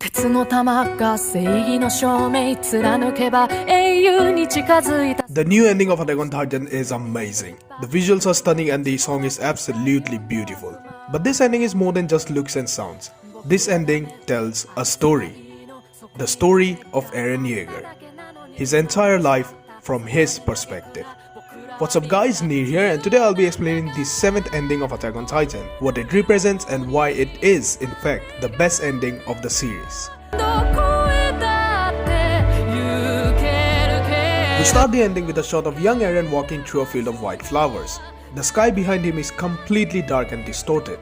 鉄の玉が正義の証明貫けば英雄に近づいた The new ending of Attack on Titan is amazing. The visuals are stunning and the song is absolutely beautiful. But this ending is more than just looks and sounds. This ending tells a story. The story of Eren Yeager. His entire life from his perspective. What's up guys, Neer here, and today I'll be explaining the 7th ending of Attack on Titan, what it represents and why it is in fact the best ending of the series. We start the ending with a shot of young Eren walking through a field of white flowers. The sky behind him is completely dark and distorted.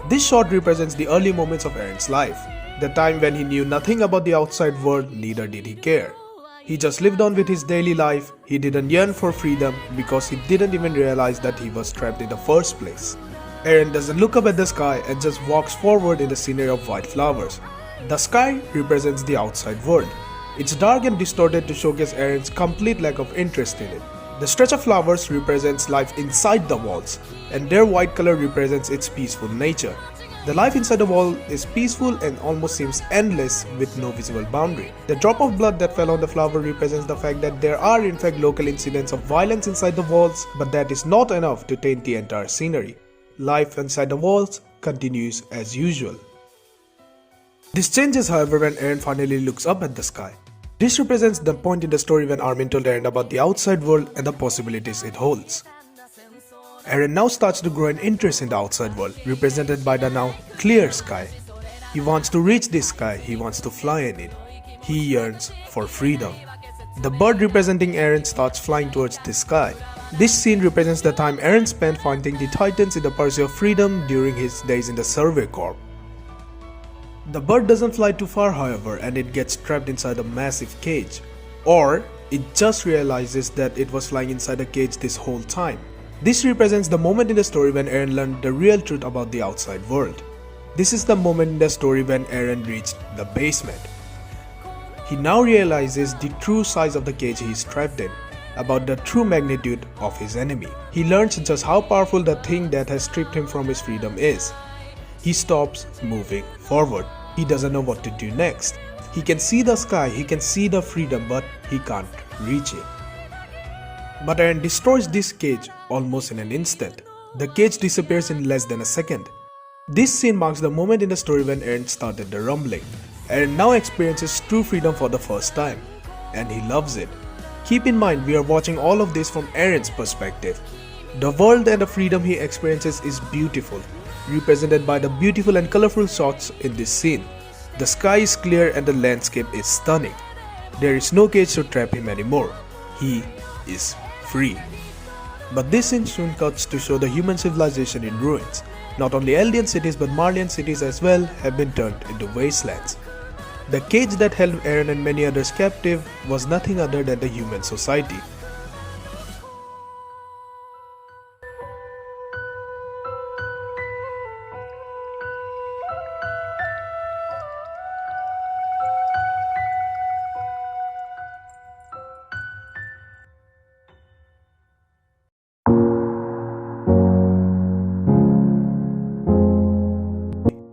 This shot represents the early moments of Eren's life, the time when he knew nothing about the outside world, neither did he care. He just lived on with his daily life. He didn't yearn for freedom because he didn't even realize that he was trapped in the first place. Eren doesn't look up at the sky and just walks forward in the scenery of white flowers. The sky represents the outside world. It's dark and distorted to showcase Eren's complete lack of interest in it. The stretch of flowers represents life inside the walls, and their white color represents its peaceful nature. The life inside the wall is peaceful and almost seems endless with no visible boundary. The drop of blood that fell on the flower represents the fact that there are in fact local incidents of violence inside the walls, but that is not enough to taint the entire scenery. Life inside the walls continues as usual. This changes however when Eren finally looks up at the sky. This represents the point in the story when Armin told Eren about the outside world and the possibilities it holds. Eren now starts to grow an interest in the outside world, represented by the now clear sky. He wants to reach this sky, he wants to fly in it. He yearns for freedom. The bird representing Eren starts flying towards the sky. This scene represents the time Eren spent fighting the Titans in the pursuit of freedom during his days in the Survey Corps. The bird doesn't fly too far however, and it gets trapped inside a massive cage. Or it just realizes that it was flying inside a cage this whole time. This represents the moment in the story when Eren learned the real truth about the outside world. This is the moment in the story when Eren reached the basement. He now realizes the true size of the cage he is trapped in, about the true magnitude of his enemy. He learns just how powerful the thing that has stripped him from his freedom is. He stops moving forward. He doesn't know what to do next. He can see the sky, he can see the freedom, but he can't reach it. But Eren destroys this cage almost in an instant. The cage disappears in less than a second. This scene marks the moment in the story when Eren started the rumbling. Eren now experiences true freedom for the first time, and he loves it. Keep in mind, we are watching all of this from Eren's perspective. The world and the freedom he experiences is beautiful, represented by the beautiful and colorful shots in this scene. The sky is clear and the landscape is stunning. There is no cage to trap him anymore. He is free. But this scene soon cuts to show the human civilization in ruins. Not only Eldian cities but Marleyan cities as well have been turned into wastelands. The cage that held Eren and many others captive was nothing other than the human society.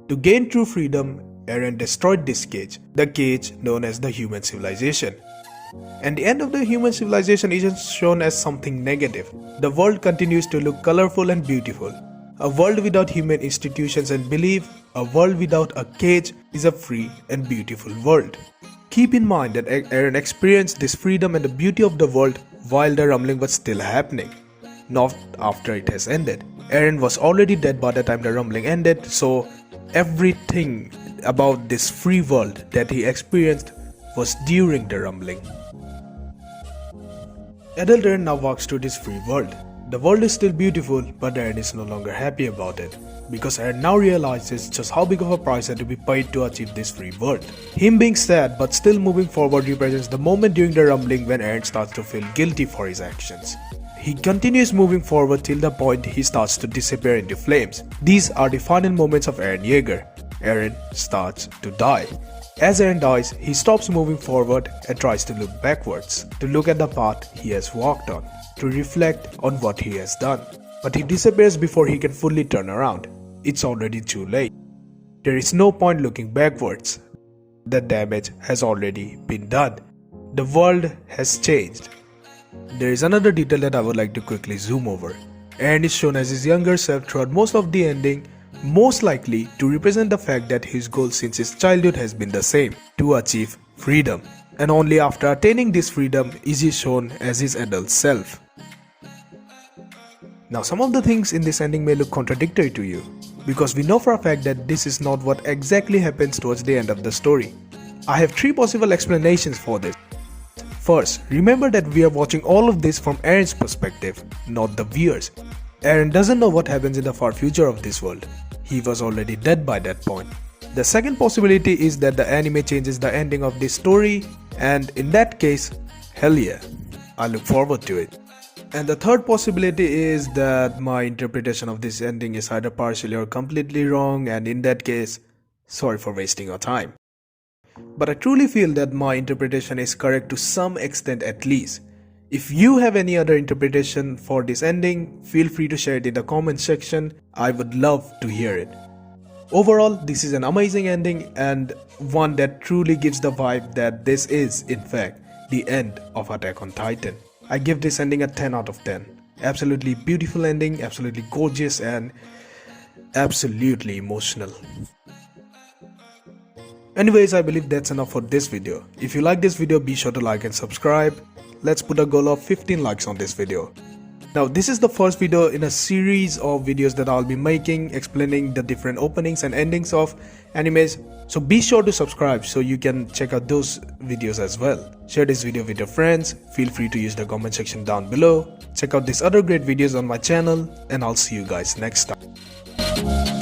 To gain true freedom, Eren destroyed this cage, the cage known as the human civilization. And the end of the human civilization isn't shown as something negative. The world continues to look colorful and beautiful. A world without human institutions and belief, a world without a cage is a free and beautiful world. Keep in mind that Eren experienced this freedom and the beauty of the world while the rumbling was still happening, not after it has ended. Eren was already dead by the time the rumbling ended, so everything about this free world that he experienced was during the rumbling. Adult Eren now walks through this free world. The world is still beautiful, but Eren is no longer happy about it, because Eren now realizes just how big of a price had to be paid to achieve this free world. Him being sad but still moving forward represents the moment during the rumbling when Eren starts to feel guilty for his actions. He continues moving forward till the point he starts to disappear into flames. These are the final moments of Eren Yeager. Eren starts to die. As Eren dies, he stops moving forward and tries to look backwards, to look at the path he has walked on, to reflect on what he has done. But he disappears before he can fully turn around. It's already too late. There is no point looking backwards. the damage has already been done. The world has changed. There is another detail that I would like to quickly zoom over. Eren is shown as his younger self throughout most of the ending, most likely to represent the fact that his goal since his childhood has been the same, to achieve freedom. And only after attaining this freedom is he shown as his adult self. Now some of the things in this ending may look contradictory to you, because we know for a fact that this is not what exactly happens towards the end of the story. I have 3 possible explanations for this. First, remember that we are watching all of this from Eren's perspective, not the viewers. Eren doesn't know what happens in the far future of this world. He was already dead by that point. The second possibility is that the anime changes the ending of this story, and in that case, hell yeah, I look forward to it. And the third possibility is that my interpretation of this ending is either partially or completely wrong, and in that case, sorry for wasting your time. But I truly feel that my interpretation is correct to some extent at least. If you have any other interpretation for this ending, feel free to share it in the comment section. I would love to hear it. Overall, this is an amazing ending and one that truly gives the vibe that this is, in fact, the end of Attack on Titan. I give this ending a 10 out of 10. Absolutely beautiful ending, absolutely gorgeous and absolutely emotional. Anyways, I believe that's enough for this video. If you like this video, be sure to like and subscribe. Let's put a goal of 15 likes on this video. Now, this is the first video in a series of videos that I'll be making explaining the different openings and endings of animes. So be sure to subscribe so you can check out those videos as well. Share this video with your friends. Feel free to use the comment section down below. Check out these other great videos on my channel and I'll see you guys next time.